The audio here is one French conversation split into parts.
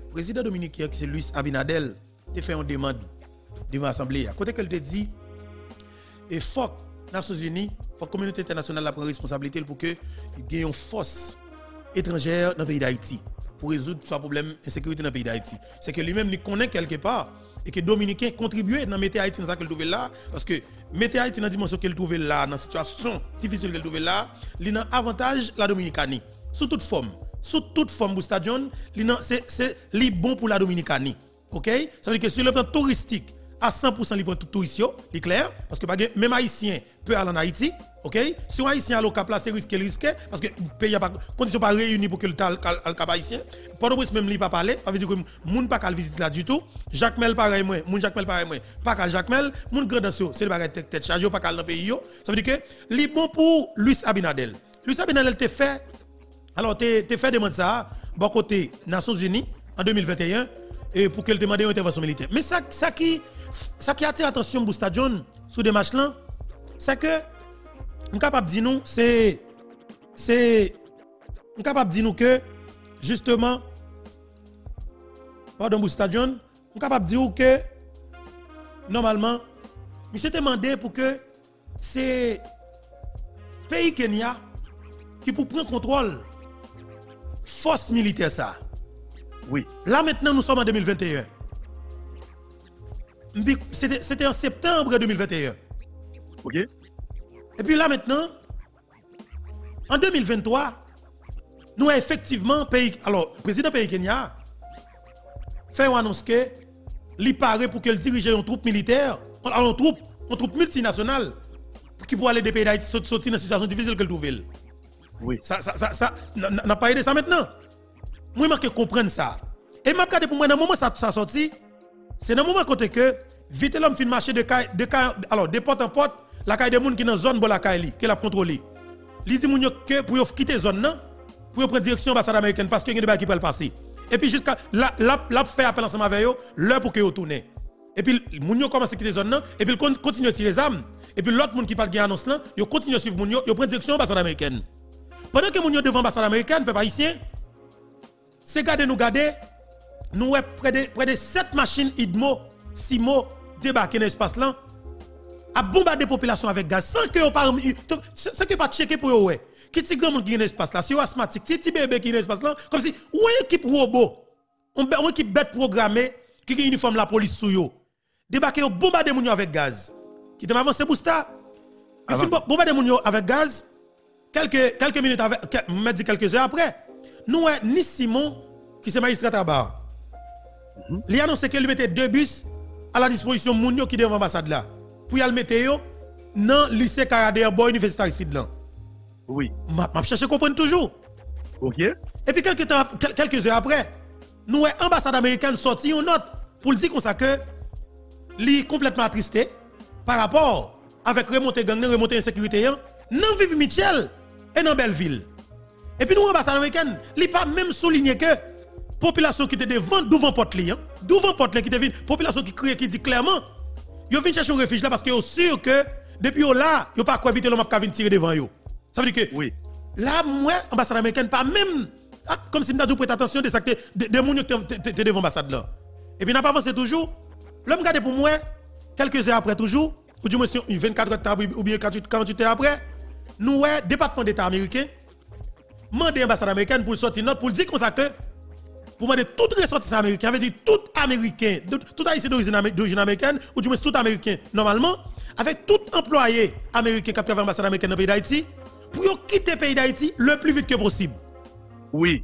le président dominicain, qui c'est Luis Abinadel, a fait une demande devant l'Assemblée. À côté qu'elle te dit, et faut que les Nations Unies, faut que la communauté internationale prenne responsabilité pour que il y ait une force étrangère dans le pays d'Haïti pour résoudre ce problème d'insécurité dans le pays d'Haïti. C'est que lui-même, il connaît quelque part et que les Dominicains contribuent dans mettre Haïti dans ce qu'elle trouve là. Parce que mettre Haïti dans la dimension qu'elle trouve là, dans la situation difficile qu'elle trouve là, il a un avantage la Dominicanie. Sous toute forme, Boustadion, c'est bon pour la Dominicanie. OK? Ça veut dire que sur le plan touristique, à 100% libre tout touristes, c'est clair, parce que même Haïtien peut aller en Haïti, ok? Si un Haïtien a le cap là, c'est risqué, parce que le pays n'a pas condition pas réunie pour que le cap haïtien. Pendant que même lui pas parler, ça veut dire que moun pas qu'à visiter là du tout. Jacques Mel pareil moi, moun Jacques Mel pareil moi, pas qu'à Jacques Mel, moun Grandansio, c'est le bagage tête chargé pas qu'à dans pays yo. Ça veut dire que li bon pour Luis Abinadel. Luis Abinadel te fait alors te fait demande ça bon côté Nations Unies en 2021 et pour qu'elle demande une intervention militaire. Mais ça qui attire l'attention Boustadion sur des matchs là, c'est que on capable de dire nous on capable de dire nous que justement pardon Boustadion, on capable de dire que normalement monsieur demandé pour que c'est pays Kenya qui pour prendre contrôle force militaire ça. Oui. Là maintenant nous sommes en 2021. C'était en septembre 2021. OK. Et puis là maintenant, en 2023, nous avons effectivement pays. Alors, le président pays Kenya fait une annonce que il paraît pour qu'elle dirige une troupe militaire, une troupe multinationale, qui pour aller des pays d'Haïti sortir dans une situation difficile qu'elle trouve. Oui. Ça n'a pas aidé ça maintenant. Moi, je comprendre ça. Et m'a regardé pour moi, dans le moment où ça sorti, c'est dans le moment côté que vite l'homme fin marcher de porte en porte, la caille des gens qui dans zone bon la caille qui l'a contrôlé. Li dit moun yo que pour quitter zone nan, pour prendre direction ambassade américaine parce que y a des bagages qui peuvent passer. Et puis jusqu'à la fait appel ensemble avec eux, l'heure pour que yo tourner. Et puis moun yo commence à quitter zone nan et puis continue à tirer les armes. Et puis l'autre moun qui parle qui annonce là, yo continue à suivre moun yo prend direction ambassade américaine. Pendant que moun yo devant ambassade américaine, peuple haïtien, c'est garder nous près de 7 machines IDMO, SIMO débarquer dans l'espace là à bombarder la population avec gaz sans que pas checker pour eux. Qui ti grand monde qui dans l'espace là, si asthmatique, ti bébé qui dans l'espace là, comme si ou équipe robot, on équipe bête programmée qui a uniforme la police sous yo. Débarquer bombarder moun yo avec gaz. Qui te avance Bousta. Bombarder moun yo avec gaz quelques minutes avec quelques heures après, nous ni Simon qui c'est magistrat à bas. Il a annoncé qu'il mettait 2 bus à la disposition moun yo qui devant l'ambassade là pour y aller mettre yo dans le lycée Karader Boy Universitaire ici là. Oui. M'a chercher comprendre toujours. OK. Et puis quelques heures après, nous ambassade américaine sorti une note pour dire comme ça que li complètement attristé par rapport avec remontée gang, remontée insécurité dans Vive Michel et dans Belleville. Et puis nous ambassade américaine, li pas même souligné que population qui était devant porte li, devant porte qui était population qui crie qui dit clairement yo vinn chercher un refuge là parce que yo sûr que depuis là, yo pas quoi éviter l'homme qui vinn tirer devant yo. Ça veut dire que oui. Là moi ambassade américaine pas même comme si m'ta dû prêter attention des actes de moun qui étaient devant l'ambassade là. Et puis n'a pas avancé toujours. L'homme garde pour moi quelques heures après toujours ou du moins 24 heures ou bien 48 heures après, nous département d'état américain mandé ambassade américaine pour sortir note pour dire comme ça que pour demander tout ressortissant américain, veut dire tout américain, tout haïtien d'origine américaine, ou du moins tout américain normalement, avec tout employé américain qui travaille à l'ambassade américaine dans le pays d'Haïti, pour quitter le pays d'Haïti le plus vite que possible. Oui.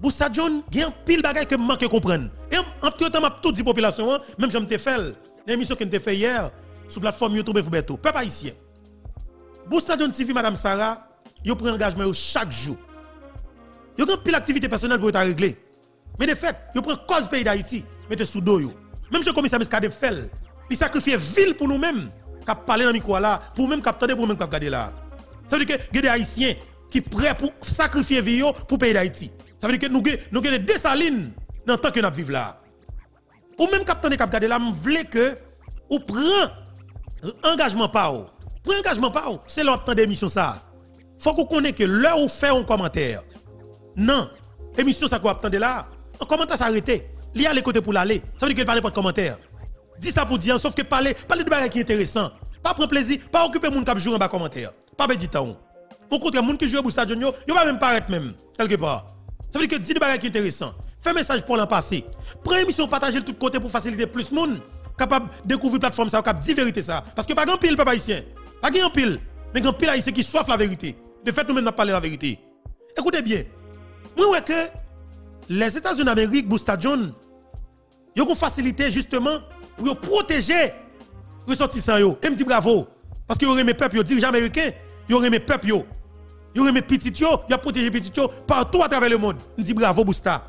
Boussa John, il y a un pile de bagages que je manque de comprendre. Et en tout temps, toute la population, même si je me fait l'émission que je fait hier sur la plateforme YouTube Fouberto, peuple haïtien. Boussa John TV, Madame Sarah, il prend engagement chaque jour. Il y a un pile d'activité personnelle pour être réglé. Mais de fait, il prend cause pays d'Haïti, mettez sous dos. Même si le commissaire Miskadef fait, il sacrifie ville pour nous-mêmes, qui parler dans le micro là, pour même capter, pour même regarder là. Ça veut dire que il y a des Haïtiens qui sont prêts pour sacrifier vie pour pays d'Haïti. Ça veut dire que nous avons des dessalines dans le temps que nous vivons là. Ou même capter, regarder là, je veux que vous preniez engagement par vous. Prenez engagement par vous. C'est l'autre temps d'émission ça. Il faut que vous connaissiez que l'heure où fait un commentaire. Non, émission ça qu'on attendait là. un commentaire s'arrêter. Il y a les côtés pour l'aller. Ça veut dire qu'il parle pas de commentaire. Dis ça pour dire, sauf que parler de bagages qui est intéressant. Pas prendre plaisir, pas occuper mon cap jouer en bas commentaire. Pas perdre du temps. Au contraire, les gens qui jouent au stade, ils va même paraître même, quelque part. Ça veut dire que dis des bagages qui est intéressant. Fais message pour l'en passer. Prends émission, partager de tous côtés pour faciliter plus de monde capable de découvrir la plateforme, ça, capable de dire vérité ça. Parce que pas grand pile, papa haïtien. Pas grand pile. Mais grand pile haïtien qui soif la vérité. De fait, nous-mêmes, nous parlons la vérité. Écoutez bien. Moi, ouais que les États-Unis d'Amérique, Boustadjon, ils ont une facilité justement pour protéger les ressortissants. Et me dit bravo. Parce qu'ils auraient mes peuples, les dirigeants américains, ils auraient mes peuples, ils auraient mes petits, ils ont protégé les petits partout à travers le monde. Je dis bravo, Bousta.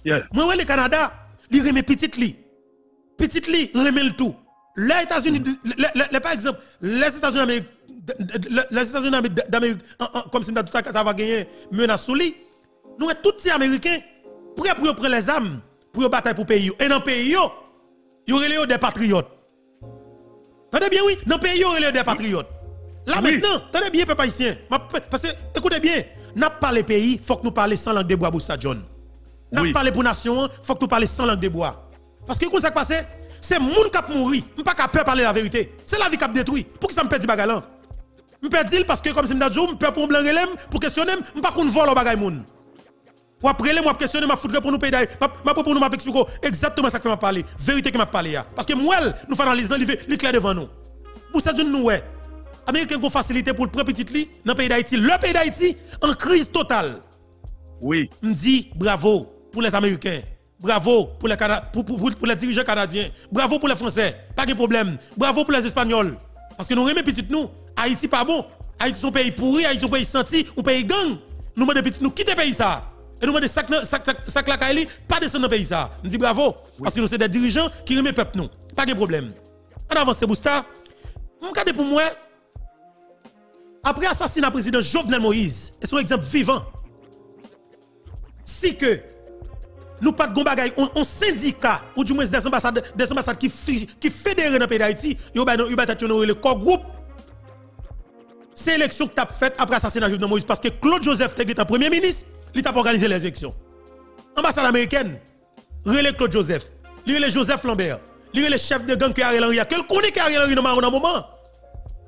Yeah. Moi, le Canada, ils auraient mes petites li. Petites li, ils auraient le tout. Les États-Unis, par exemple, les États-Unis d'Amérique, comme si nous avons gagné menace sous lui, nous sommes tous ces Américains prêts pour prendre les armes, pour battre pour le pays. Et dans le pays, il y aurait des patriotes. Tenez bien, oui, dans le pays, il y aurait des patriotes. Là maintenant, tenez bien, peuple haïtien. Parce que, écoutez bien, nous pas les pays, il faut que nous parlions sans langue de bois, Boussa John. Nous parlons pour nation, il faut que nous parlions sans langue de bois. Parce que, quand ça passe, c'est moun qui mourir. Je ne pas peur parler la vérité. C'est la vie qui a détruit. Pour que ça me perde du bagalan? Je perds parce que, comme si je me disais, je perds pour me blanc pour questionner, je ne pas qu'on vole au bagay moun. Ou après, moi, questionner, je foudre pour nous payer. Je pour nous expliquer exactement ça que je parler. Vérité que je parler. Parce que moi, nous faisons analyse dans l'éclair devant nous. Pour ça, nous, ouais. Américains ont facilité pour le premier petit lit dans le pays d'Haïti. Le pays d'Haïti en crise totale. Oui. Je dis bravo pour les Américains. Bravo pour les dirigeants canadiens. Bravo pour les Français. Pas de problème. Bravo pour les Espagnols. Parce que nous aimons petit nous. Haïti pas bon. Haïti son pays pourri, Haïti son pays senti, un pays gang. Nous demandons petit nous quitter le pays ça. Et nous demandons sac la Kaili, pas descendre dans le pays ça. Nous disons bravo. Parce que nous sommes des dirigeants qui aiment le peuple nous. Pas de problème. En avance, Bousta. Regardez pour moi. Après l'assassinat du président Jovenel Moïse, et son exemple vivant, si que nous pas de gon bagay, on syndicat, ou du moins des ambassades qui fédèrent dans le pays d'Haïti, ils ont le corps groupe. C'est l'élection que tu as faite après l'assassinat de Jovenel Moïse, parce que Claude Joseph était premier ministre, il t'a organisé les élections. Ambassade américaine, relais Claude Joseph, relais Joseph Lambert, relais chef de gang qui Ariel Henry, quel connaît qui Ariel Henry dans un moment.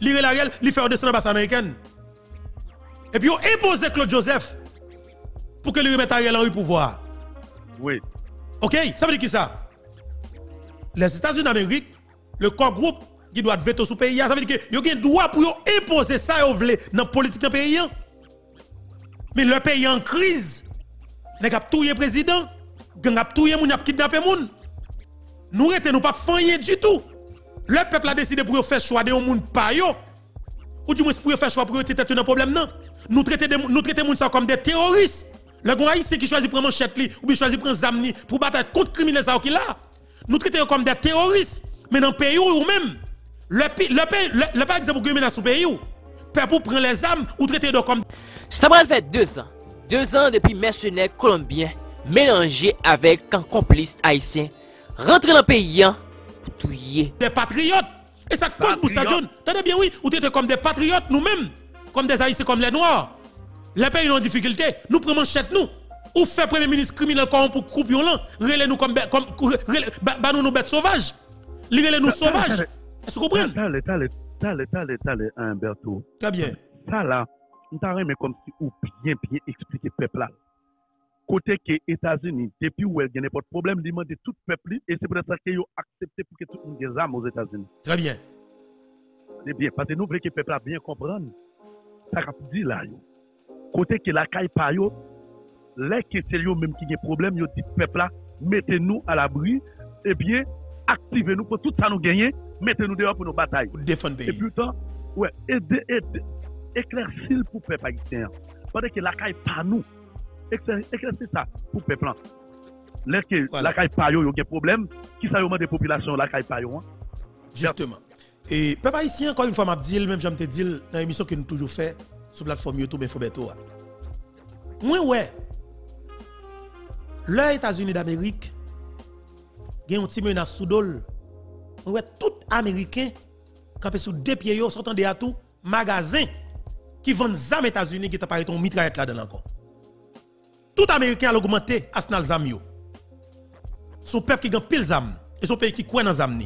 L'Irel Ariel, il fait descendre l'ambassade américaine. Et puis, il impose Claude Joseph pour que lui remette Ariel Henry au pouvoir. Oui. Ok? Ça veut dire qui ça? Les États-Unis d'Amérique, le corps groupe qui doit veto sous le pays, ça veut dire qu'il y a un droit pour imposer ça dans la politique du pays. Mais le pays en crise, il a tout le président, il a tout le monde, il a kidnappé le monde. Nous ne pas faire du tout. Le peuple a décidé pour faire choix de monde pas yo. Ou du moins pour faire choix pour traiter un problème non. Nous traiter moun ça comme des terroristes. Le gars haïtien qui choisit prendre manchette li ou bien choisit prendre zamni pour battre contre criminels ça qui là. Nous traiter comme des terroristes. Mais dans le pays ou même le par exemple pour menace au pays ou pour prendre les armes ou traiter comme ça va faire 2 ans. 2 ans depuis mercenaires colombiens mélangés avec un complice haïtien rentrer dans le pays pour tuer des patriotes. Et ça cause pour ça, John. Tenez bien, oui, ou t'étais comme des patriotes nous-mêmes, comme des haïtiens, comme les noirs. Les pays ont en difficulté. Nous prenons manchette, nous. Ou fait premier ministre criminel comme pour croupion là, relais nous comme nous bêtes sauvages. Relais nous sauvages. Est-ce que vous comprenez? T'allez, Humberto. Très bien. Ça là, nous t'arrêtons comme si ou bien expliquer peuple là. Côté que les États-Unis, depuis où il y a n'importe problème, ils demandent tout le peuple, et c'est pour ça qu'ils ont accepté pour que tout le monde ait des armes aux États-Unis. Très bien. C'est bien, parce que nous voulons que le peuple a bien comprendre. Ça qu'a dit là. Côté que la caille pas yo, les que c'est eux même qui ont des problèmes, ils dit peuple là, mettez-nous à l'abri, et bien, activez-nous pour tout ça nous gagner, mettez-nous dehors pour nos batailles. Pour défendre le pays. Et pourtant, ouais, éclaircir pour le peuple haïtien. Parce que la caille pas nous. Éclaircir ça pour le peuple. La caille pas yo, il y a des problèmes. Qui ça y a des populations, la caille pas yo? Justement. Et peuple haïtien, encore une fois, m'a dit, même j'aime te dire, dans l'émission que nous toujours fait sur la plateforme YouTube Infobeto. Moi, ouais. Les États-Unis d'Amérique, il y a un petit menace sous dol. Ouais, tout Américain, quand sous 2 pieds, sortant de tout, magasin qui vendent zam États-Unis qui t'a parlé ton mitraillette là-dedans encore. Tout Américain a augmenté arsenal zam yo. son peuple qui gagne pile d'âmes et son pays qui croit dans l'âme.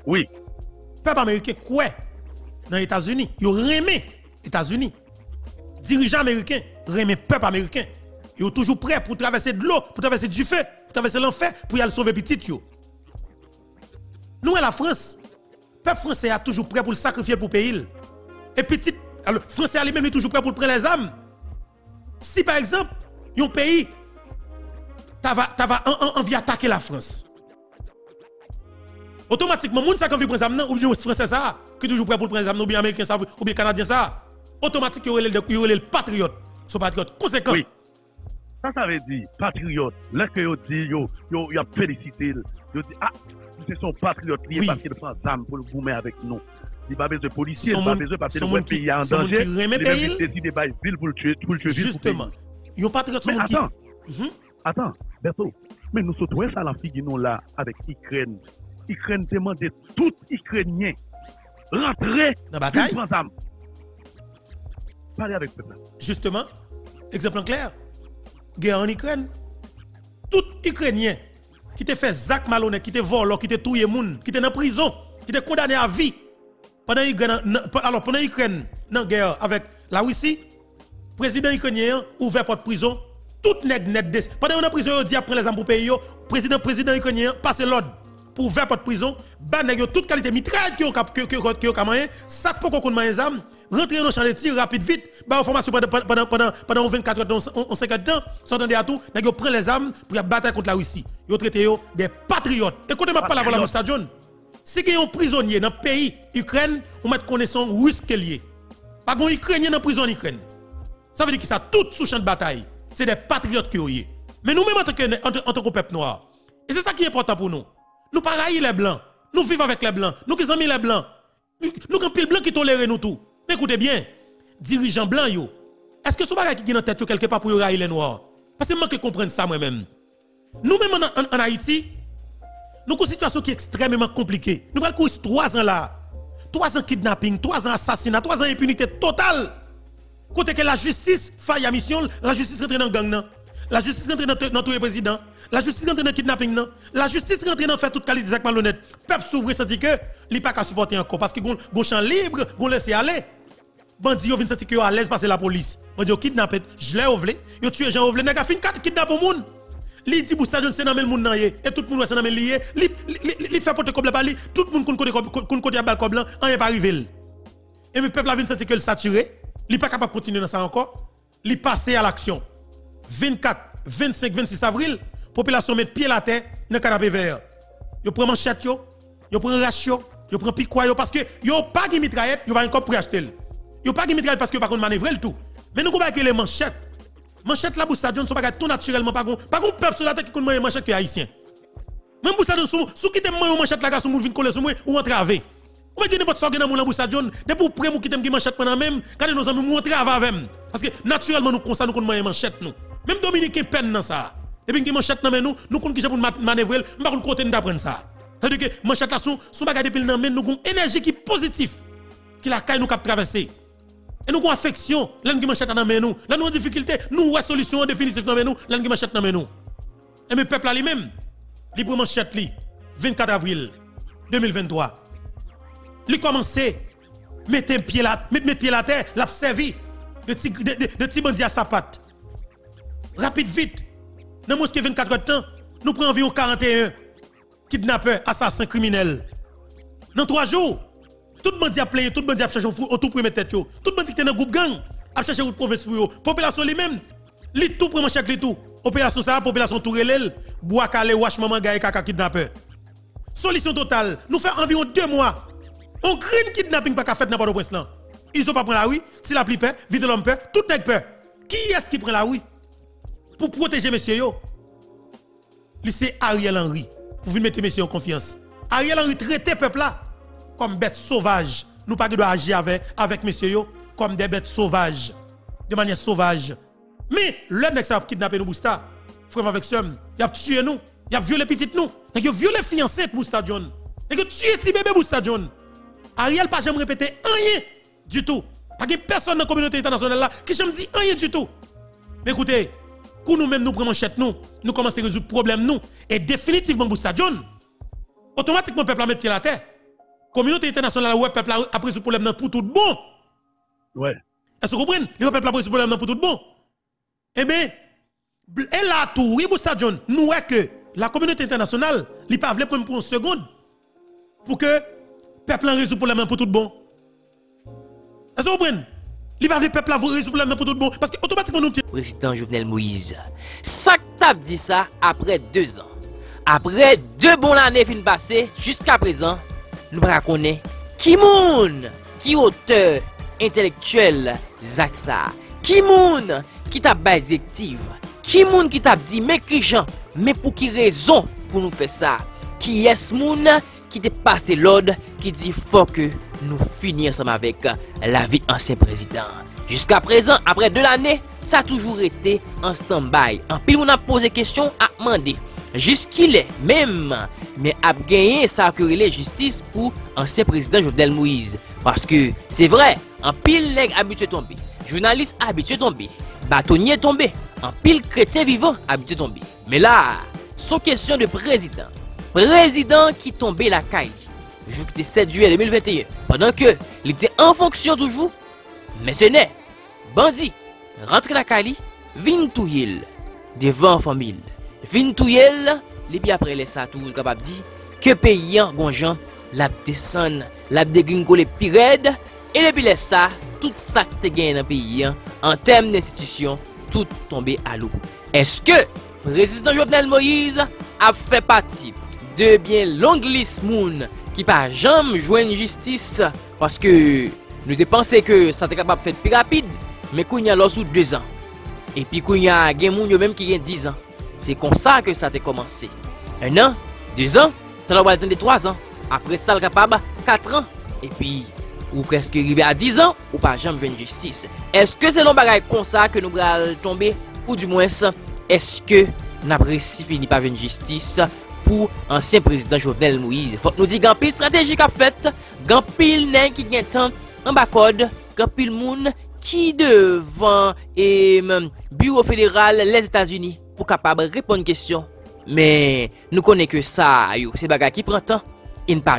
Oui. Peuple américain croit dans les États-Unis. Ils remet les États-Unis. Dirigeants américains remet peuple américain. Ils sont toujours prêts pour traverser de l'eau, pour traverser du feu, pour traverser l'enfer, pour y aller sauver petit yo. Nous, la France, le peuple français est toujours prêt pour le sacrifier pour le pays. Et petit, le français lui-même est toujours prêt pour prendre les armes. Si par exemple, un pays t'ava envie d'attaquer la France, automatiquement, les gens qui veulent prendre les armes, ou bien les français ça, qui sont toujours prêt pour prendre les armes, ou bien les américains ça, ou bien les canadiens ça, automatiquement, ils sont les patriotes. Sont patriotes. Conséquent. Oui. Ça veut dire, patriote, là que vous dites, vous avez félicité, vous dites, ah, c'est son patriote lié parce qu'il prend des armes pour le goumer avec nous. Il n'y a pas besoin de policiers, il n'y a pas besoin parce que le pays est en danger. Il décide de ville pour le tuer, justement. Il y a patriote mais attends, Berto, mais nous sommes ça la figure là avec l'Ukraine. L'Ukraine demande de tout Ukrainien rentrer dans la bataille. Parlez avec le peuple. Justement, exemple clair. Guerre en Ukraine, tout Ukrainien qui te fait Zach malhonnête, qui te vole, qui te touye moun, qui te dans prison, qui te condamné à vie pendant Ukraine dans guerre avec la Russie, président ukrainien ouvert porte prison, tout net pendant une prison il dit après les armes pour payer, président ukrainien passe l'ordre pour ouvert porte prison, ban toute qualité mitraille qui ont moyen, sac pour qu'on les armes, rentrer dans le champ de tir rapide vite, bah formation pendant 24 heures, 50 ans, sortant à tout, ils prennent les armes pour battre contre la Russie. Ils traitent des patriotes. Écoutez-moi pas la voilà mon stadion. Si il y a un prisonnier dans le pays Ukraine, on met connaissance russe qui est lié. Pas un Ukrainien dans la prison en Ukraine. Ça veut dire que ça tout sous champ de bataille. C'est des patriotes qui ont. Mais nous-mêmes en tant que peuple noir, et c'est ça qui est important pour nous. Nous pareil les blancs, nous vivons avec les blancs, nous qui sommes les blancs, nous avons pile blanc qui tolèrent nous tout. Mais écoutez bien, dirigeants blancs yo, est-ce que ce bagage qui est dans tête quelque part pour railler les noirs? Parce que moi qui comprendre ça moi-même. Nous-mêmes en Haïti, nous avons une situation qui est extrêmement compliquée. Nous avons 3 ans là. 3 ans kidnapping, 3 ans assassinat, 3 ans impunité totale. Côté que la justice faille à mission, la justice rentre dans le gang. La justice rentre dans tous les présidents. La justice rentre dans le kidnapping. La justice rentre dans faire toute qualité d'acte malhonnête. Peuple s'ouvre, ça dit que il n'est pas qu'à supporter encore. Parce que le champ libre, il laisse aller. Bandi yo vinn sentir que à l'aise passer la police. Bandi yo kidnappé, je l'ai ovlé, yo tué Jean ovlé, nèg a fin kidnappé moun. Li di Boustadion c'est dans le moun nan yé et tout le monde c'est dans le lié, li fait porter comme li, tout le monde côté bal comme blanc, rien pas arrivé. Et le peuple a vinn sentir que le saturé, li pas capable continuer dans ça encore. Li passer à l'action. 24, 25, 26 avril, population met pied la terre dans canapé vert. Yo prend manchette yo prend ratio, yo prend piquois parce que yo pas de mitraillette, yo pas encore pour acheter. Yo pas de mitraillette parce que pas qu'on manœuvrer le tout. Mais nous avons les manchettes. Manchette la Boustadion sont pas tout naturellement pas gon peuple sur la tête qui connaît les manchettes que haïtien. Même Boustadion sous qui te mange manchette la gars sous moun vinn coller sur moi ou entraver. Ou bien n'importe sorte dans mon Boustadion, depuis près mou qui t'aime qui manchette pendant même quand nos amis monter avec même parce que naturellement nous comme ça nous connaît manchette nous. Même Dominicain peine dans ça. Depuis que manchette dans nous connaît qui pour manœuvrer, pas qu'on côté d'apprendre ça. C'est-à-dire que manchette là sous bagage depuis dans nous avons énergie qui positive qui la caille nous cap traverser. Et nous avons affection, l'un qui manchette dans nous. Là nous avons difficulté, nous avons solution définitive dans nous, l'un qui manchette dans nous. Et le peuple lui-même, il prend manchette li 24 avril 2023. Il commence mettre pied la terre, l'a servi de petits bandits à sa patte. Rapide vite. Dans moins que 24 heures de temps, nous prenons environ 41 kidnappeurs, assassins, criminels. Dans 3 jours, tout le monde a plein, tout le monde a cherché autour pour mettre tête. Tout le monde qui est dans le groupe gang a cherché une province pour eux. Population lui-même, li tout prend chaque li tout. Opération ça, population Tourelel, bois calé, wash maman gaé kaka kidnappeur. Solution totale, nous faisons environ 2 mois. On green kidnapping pas fait n'importe où là. Ils sont pas prendre la rue, si la pli peur, vide l'homme peur, tout nèg peur. Qui est-ce qui prend la rue pour protéger monsieur yo? C'est Ariel Henry pour venir mettre monsieur en confiance. Ariel Henry traiter peuple là comme bêtes sauvages. Nous pas doit agir avec monsieur yo comme des bêtes sauvages, de manière sauvage. Mais le nèg ça kidnapper nous Bousta, frère avec somme, il a tué nous, il a violé petite nous, il a violé fiancée Boustadion. Il a tué petit bébé Boustadion. Ariel pas jamais répéter rien du tout. Pas que personne dans la communauté internationale là qui jamais dit rien du tout. Mais écoutez, Quand nous-mêmes nous prenons manchette nous commençons à résoudre problème nous et définitivement Boussa John automatiquement peuple a mettre pied à la terre. Communauté internationale ouais peuple a pris ce problème pour tout bon. Ouais. Est-ce que vous comprenez? Le peuple a pris ce problème pour tout bon. Eh bien, et là tout, oui Boussa John, nous ouais que la communauté internationale, il pas voulu prendre pour une seconde pour que peuple résout le problème pour tout bon. Est-ce que vous comprenez? Il va le peuple à résoudre le problème pour tout bon parce que automatiquement nous Président Jovenel Moïse. Ça t'a dit ça après 2 ans. Après 2 bonnes années fin passées, jusqu'à présent, nous connaissons qui moun qui auteur intellectuel Zaksa. Qui moun qui t'a bail directive. Qui moun qui t'a dit mais qui gens, mais pour qui raison pour nous faire ça? Qui est moun qui t'a passé l'ordre qui dit faut que nous finir ensemble avec la vie ancien président. Jusqu'à présent, après 2 années, ça a toujours été en stand-by. En pile, on a posé question à demander. Jusqu'il est même, mais a gagné ça que la justice pour ancien président Jovenel Moïse. Parce que c'est vrai, en pile nèg habitué tomber, journaliste habitué tomber, bâtonnier tombé, en pile chrétien vivant habitué tomber. Mais là, c'est question de président. Président qui tombait la caille. Jour 7 juillet 2021, pendant que il était en fonction toujours, mais ce n'est bandit, rentre la Cali, vin touyel devant la famille, vin touyel, et puis après les ça toujours capable dire que pays en gonjan, la descend, la dégringo les pirèdes, et depuis les ça, tout ça qui te gagne dans le pays, en termes d'institution, tout tombé à l'eau. Est-ce que le président Jovenel Moïse a fait partie de bien longue liste moun qui pas jamais joindre justice parce que nous avons pensé que ça était capable de faire plus rapide mais qu'on y a là sous 2 ans et puis qu'on y a gen moun yo même qui gen 10 ans. C'est comme ça que ça a commencé. 1 an, 2 ans, ça va attendre 3 ans. Après ça le capable 4 ans et puis ou presque arrivé à 10 ans ou pas jamais joindre justice. Est-ce que c'est l'on bagaille comme ça que nous allons tomber ou du moins est-ce que n'apprécie fini pas joindre justice pour ancien président Jovenel Moïse? Faut que nous dire gampil stratégique a fait, gampil nèg qui gen temps en bas code, gampil moun qui devant et bureau fédéral les États-Unis pour capable répondre question. Mais nous connaissons que ça, c'est bagay qui prend temps. Il ne pas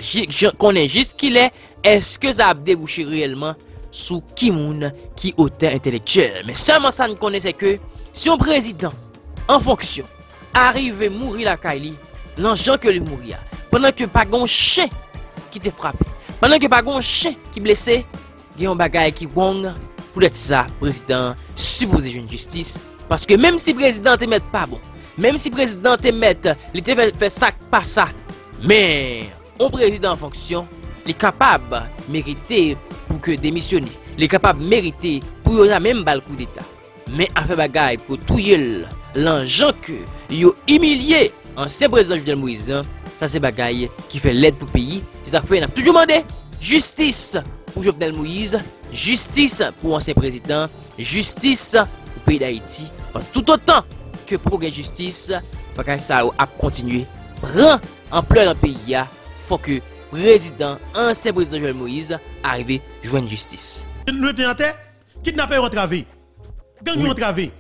connaît juste qu'il est-ce que ça a débouché réellement sous qui moun qui auteur intellectuel. Mais seulement ça nous connaît c'est que si un président en fonction arrive à mourir la Kaili, l'enjeu que lui mourir pendant que pas gon chien qui te frappé, pendant que pas gon chien qui blessé, il y a un bagay qui gong pour être ça président supposé une justice parce que même si président te met pas bon, même si président te met il te fait ça pas ça, mais un président en fonction, il est capable de mériter pour que démissionner, il est capable de mériter pour y même bal coup d'état. Mais a fait bagay pour tout l'enjeu que yo humilié ancien président Jovenel Moïse, ça c'est bagaille qui fait l'aide pour le pays. C'est ça fait, on a toujours demandé justice pour Jovenel Moïse, justice pour ancien président, justice pour le pays d'Haïti. Parce que tout autant que pour la justice, bagaille ça a continué. Prend ampleur dans le pays, il faut que le président, ancien président Jovenel Moïse, arrive à joindre justice. Nous sommes en terre, kidnappé entravé, gang entravé,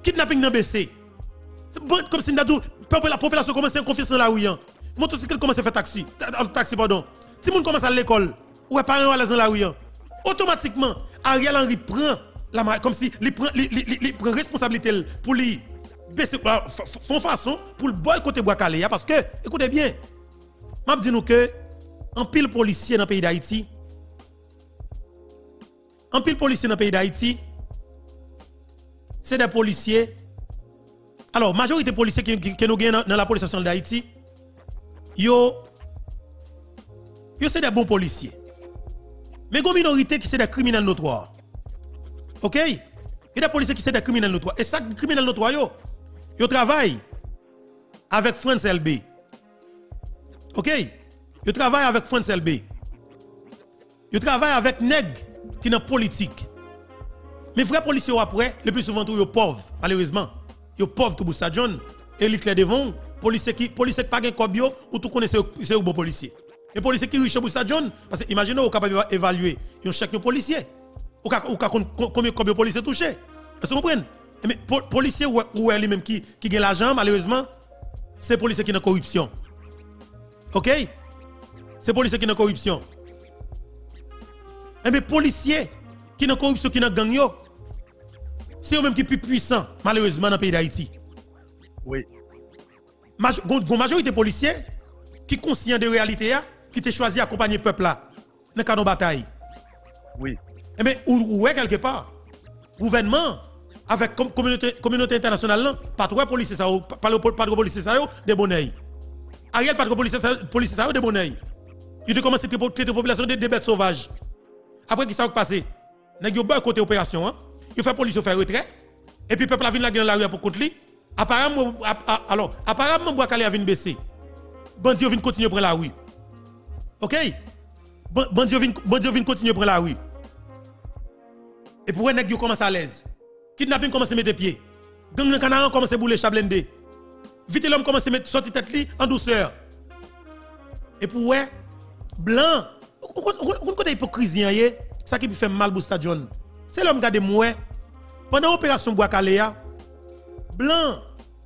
kidnapping dans BC. C'est comme si la population commence à confier dans la rue. Motocyclette commence à faire taxi, pardon. Si moun commence à l'école, ou parents à dans la rue, automatiquement Ariel Henry prend la comme si il prend responsabilité pour lui baisser font façon pour le boycotter Bois-Calais parce que écoutez bien, m'a dit nous que en pile policier dans le pays d'Haïti, c'est des policiers. Alors, majorité policiers qui nous gagnent dans la police nationale d'Haïti, yo c'est des bons policiers. Mais il y a une minorité qui c'est des criminels notoires. OK? Il y a des policiers qui sont des criminels notoires. Et ça, criminels notoires, yo travaillent avec France LB. OK? Yo travaillent avec France LB. Yo travaillent avec nèg qui dans politique. Mais vrais policiers après, le plus souvent, ils sont pauvres, malheureusement. Ils sont pauvres tout Boussa John. Et les devant, policiers qui pas de cobio, ou tout connaissez, c'est un bon policier. Les policiers qui riches Boussa John, parce que imaginez, vous capable d'évaluer un chèque de policier. Ou combien de policiers touchés. Est-ce que vous comprenez? Mais policier ou lui-même qui gagne l'argent, malheureusement, c'est policier qui est en corruption. OK? C'est policier qui est en corruption. Mais policier qui est en corruption, qui est en gang, c'est eux-mêmes qui sont plus puissants, malheureusement, dans le pays d'Haïti. Oui. La majorité policiers qui sont conscients de la réalité, qui ont choisi d'accompagner le peuple là, dans le cadre de bataille. Oui. Mais où est quelque part, gouvernement, avec communauté internationale, pas trop policiers, pas trop policiers, des bonnets. Ariel, pas trop policiers, des bonnets. Il a commencé à traiter la population des bêtes sauvages. Après, qui s'est passé? Il y a un côté opération, il fait police, il fait retrait, et puis le peuple a venu dans la rue pour contre lui. Apparemment, Boakale a venu baisser. Bandi vient continuer pour la rue. OK? Bandi vient continuer pour la rue. Et pour les gens commencent à l'aise. Kidnapping commence à mettre pieds. Gang le Canaran commence à bouler chablende. Vite l'homme commence à mettre sortir tête li en douceur. Et pour ouais, blanc, on connaît hypocrisie ça qui peut faire mal pour stadion. C'est l'homme garde moi pendant l'opération Boakale, blanc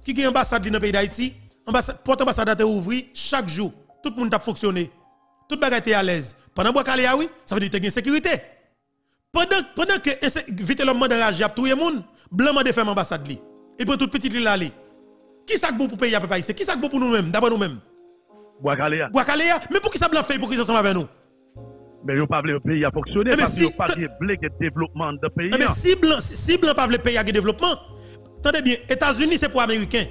qui gagne ambassade dans le pays d'Haïti, porte ambassade a été ouvri chaque jour. Tout le monde a fonctionné. Tout le monde était à l'aise. Pendant Boakale, oui, ça veut dire que tu as une sécurité. Pendant que vite l'homme de rage, tout le monde, blanc m'a fait ambassade li. Et puis tout petit li là li. Qui ça bon pour payer à peuple haïtien? Qui ça bon pour nous-mêmes, d'abord nous-mêmes? Boakale. Mais pour qui ça blanc fait pour qu'ils ensemble avec nous? Mais yo pas le pays a fonctionné parce que yo pas de développement de pays. Mais si blanc pas le pays a développement, attendez bien, États-Unis c'est pour américains.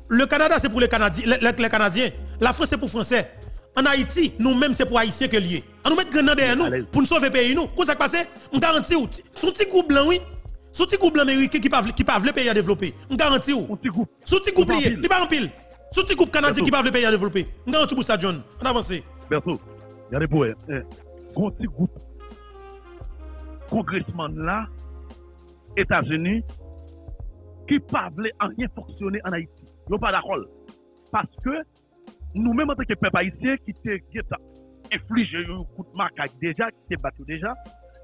Le Canada c'est pour les Canadiens. La France c'est pour Français. En Haïti, nous-mêmes, c'est pour Haïtiens que lié. On nous met grenade derrière nous pour nous sauver le pays. Qu'est-ce qui s'est passé? On garantit où? Son petit groupe blanc, oui. Son petit groupe blanc américain qui parle le pays à développer. On garantit où? Son petit groupe lié. Il pas en pile. Son petit groupe canadien qui parle le pays à développer. On garantit pour ça, John. On avance. Berto, regardez pour un petit groupe congressman là, États-Unis, qui parle à rien fonctionner en Haïti. Ils ne sont pas d'accord. Parce que nous-mêmes, en tant que peuple haïtien, qui t'a infligé un coup de macaque déjà, qui t'est battu déjà,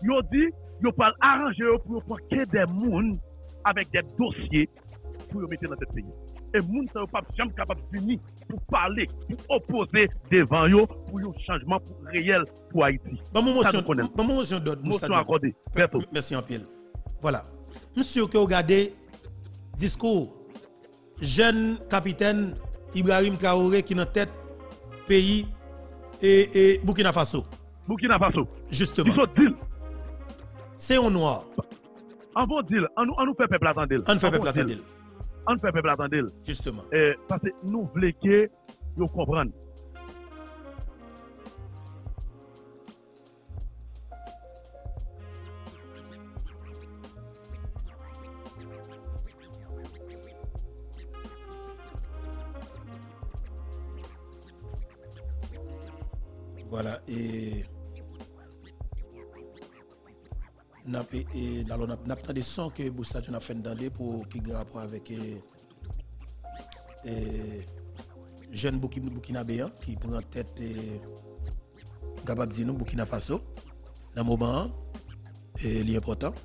ils ont dit, ils parlent arranger pour prendre des gens avec des dossiers pour les mettre dans ce pays. Et les gens ne sont pas jamais capables de venir pour parler, pour opposer devant eux pour un changement réel pour Haïti. Bon, motion d'autre. Motion accordée. Merci en pile. Voilà. Monsieur qui a regardé discours jeune capitaine Ibrahim Traoré qui est en tête pays et Burkina Faso. Burkina Faso. Justement. Ils sont deal. C'est un noir. En bon deal, on nous fait peuple attendre. On fait peuple attendre. On fait peuple attendre. Justement. Parce que nous voulons que vous compreniez. Voilà, et nous avons des sons que Boussadjon a fait entendre pour qui a rapport avec jeune Burkinabé qui prend tête capable de dire Burkina Faso dans le moment et l'important.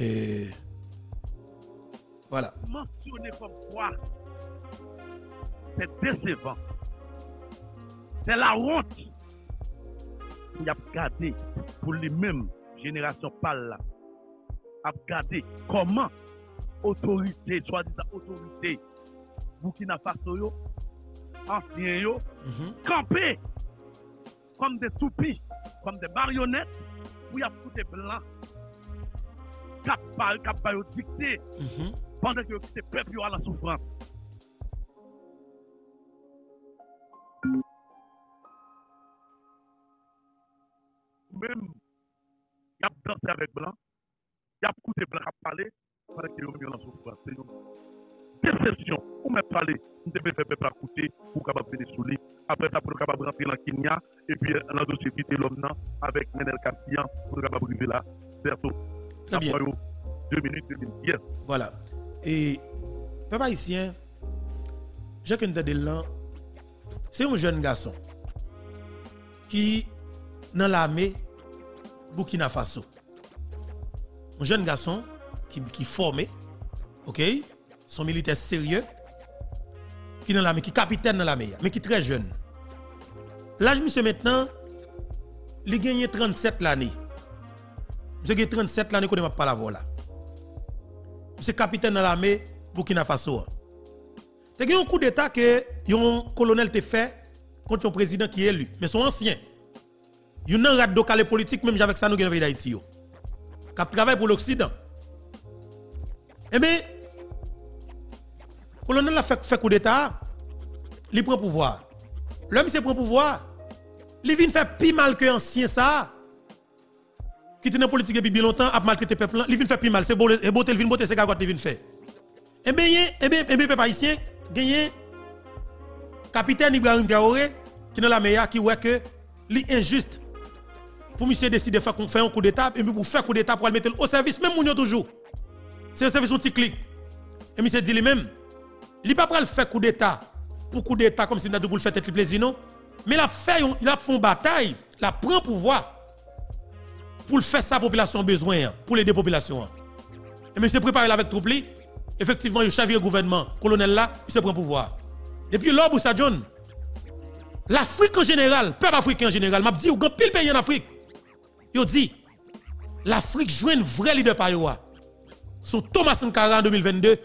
Et voilà. Mentionner comme quoi c'est décevant. C'est la honte. Il a regardé pour les mêmes générations par là. A regardé comment autorité, soi-disant autorité, Burkina Faso yo, ancien yo, camper comme des toupies, comme des marionnettes, pour y avoir des blancs. Cap dicté pendant que ces peuples ont la souffrance. Même, il y a dansé avec blanc, il y a écouté blanc à parler pendant que ont la souffrance. C'est une déception. Ou même parler, nous devons faire peuple à côté pour capable venir sous lui. Après ça, pour capable rentrer dans Kenya et puis dans le dossier vite l'homme avec Menel Castian pour capable arriver là. Berto. Très bien. 2 minutes, 2 minutes. Yes. Voilà. Et, peuple haïtien, Jacques Ndadel, c'est un jeune garçon. qui dans l'armée Burkina Faso. Un jeune garçon qui formé, OK, son militaire sérieux, qui dans l'armée, qui capitaine dans l'armée, mais qui est très jeune. L'âge monsieur maintenant, il a gagné 37 l'année. Monsieur a 37 l'année qu'on ne m'a pas la voix là. Monsieur capitaine dans l'armée Burkina Faso. Il y a un coup d'état que un colonel te fait contre un président qui est élu, mais son ancien. Il y a un radio calé politique même avec ça nous gagnons d'Haïti yo. Qui travaille pour l'Occident. Eh bien, le colonel a fait coup d'état, il prend pouvoir. L'homme se prend pouvoir, il vient faire plus mal que ancien ça. Qui était dans la politique depuis bien longtemps, a maltraité le peuple, il vient faire plus mal, c'est beau, et beauté, il vient beauté, c'est quoi il vient faire. Eh bien, peuple haïtien, gagné capitaine Ibrahim Traoré, qui est dans la meilleure, qui voit que c'est injuste. Pour monsieur décider de faire un coup d'état, et pour faire un coup d'état, pour le mettre au service, même moun toujours. C'est au service un petit clic. Et monsieur dit lui-même, il ne peut pas faire coup d'état pour coup d'état comme si il a pour le faire tête plaisir, non. Mais il a fait une bataille, il a pris pouvoir pour le faire sa population besoin, pour les deux populations. Et monsieur prépare avec troupe, effectivement, il chavire le gouvernement, colonel là, il se prend pouvoir. Et puis là, Boussa John, l'Afrique en général, peuple africain en général, m'a dit, il y a pile pays en Afrique. Il dit, l'Afrique joue un vrai leader par yo. Son Thomas Sankara en 2022,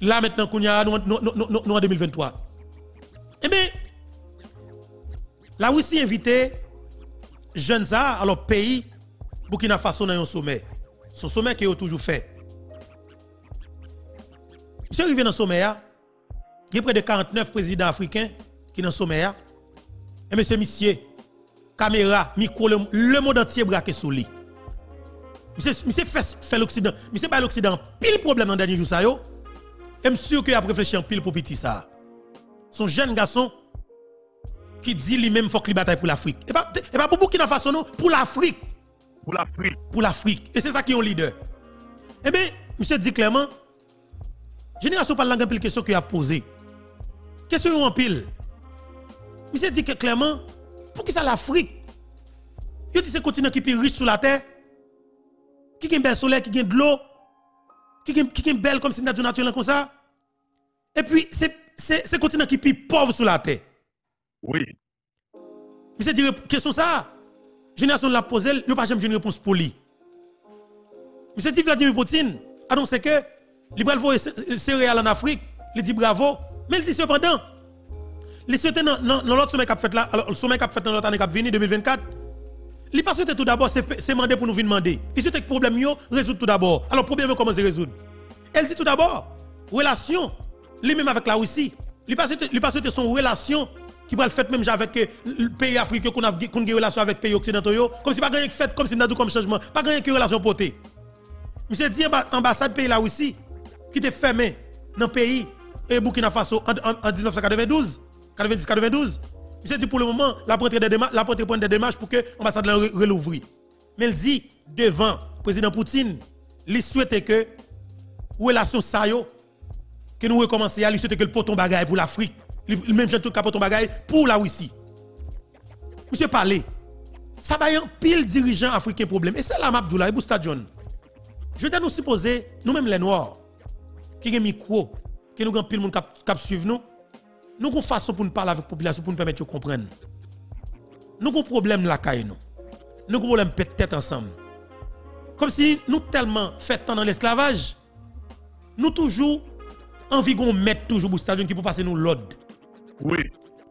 là maintenant, nous en 2023. Eh bien, la Russie invité jeunes ça, alors pays, Burkina Faso dans un sommet. Son sommet qu'il a toujours fait. Monsieur arrivé dans le sommet, il y a près de 49 présidents africains qui sont dans le sommet. Et monsieur, caméra, micro, le monde entier braqué sous lui. Monsieur fait l'Occident. Monsieur pas l'Occident pile problème dans le dernier jour ça yo. Et monsieur qui a réfléchi en pile pour petit ça. Son jeune garçon qui dit lui-même faut qu'il bataille pour l'Afrique. Et pas pour Burkina Faso non, pour l'Afrique. Pour l'Afrique. Pour l'Afrique. Et c'est ça qui est un leader. Eh bien, monsieur dit clairement, génération parle de pile question qu'il a posée. Question en pile. Monsieur dit que clairement, pour qui ça l'Afrique? Il dit c'est un continent qui est plus riche sur la terre, qui a un bel soleil, qui a de l'eau, qui est belle comme si nature naturelle comme ça. Et puis, c'est un continent qui est plus pauvre sur la terre. Oui. Monsieur dit question ça. Génération l'a posé, il n'y a pas jamais une réponse pour lui. Monsieur dit Vladimir Poutine annonce que il va envoyer céréales en Afrique, il dit bravo, mais il dit cependant, il souhaite dans l'autre sommet qu'a fait là, le sommet qu'a fait dans l'autre année qu'a venu 2024, il pas souhaité tout d'abord c'est demander pour nous venir demander. Il souhaite que le problème yo résoudre tout d'abord. Alors le problème comment se résoudre? Elle dit tout d'abord relation lui-même avec la Russie. Il pas souhaité son relation qui va le faire même avec le pays africain qu'on a une relation avec pays occidentaux comme si pas gagné fait comme si n'a comme changement pas gagné que relation potée. Monsieur dit ambassade pays la Russie qui était fermée dans le pays et Burkina Faso en 1992 90-92. Monsieur dit pour le moment la prendre des démarches pour que l'ambassade relouvre. Mais il dit devant le président Poutine, il souhaite que relation ça yo que nous recommencer à il souhaite que le poton bagaille pour l'Afrique. Le même tout capoton bagaille pour la Russie. Monsieur parlé. Ça va y avoir pile dirigeant africain problème. Et c'est là Mabdoula et Bousta John. Je vais nous supposer, nous-mêmes les Noirs, qui ont un micro, qui nous avons pile monde qui suivre nous, nous avons une façon pour nous parler avec la population, pour nous permettre de comprendre. Nous avons un problème là, nous. Nous avons un problème peut-être ensemble. Comme si nous tellement fait tant dans l'esclavage, nous toujours envie de mettre toujours Bousta John qui peut passer nous l'ordre. Oui.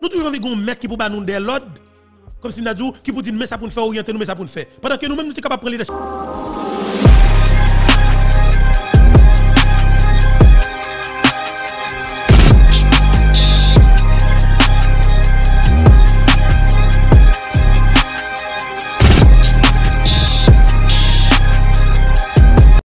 Nous toujours envie de mettre qui peut nous donner l'ordre. Comme si nous avons dit, qui peut dire, mais ça pour nous faire orienter nous, mais ça pour nous faire. Pendant que nous-mêmes, nous sommes capables de prendre les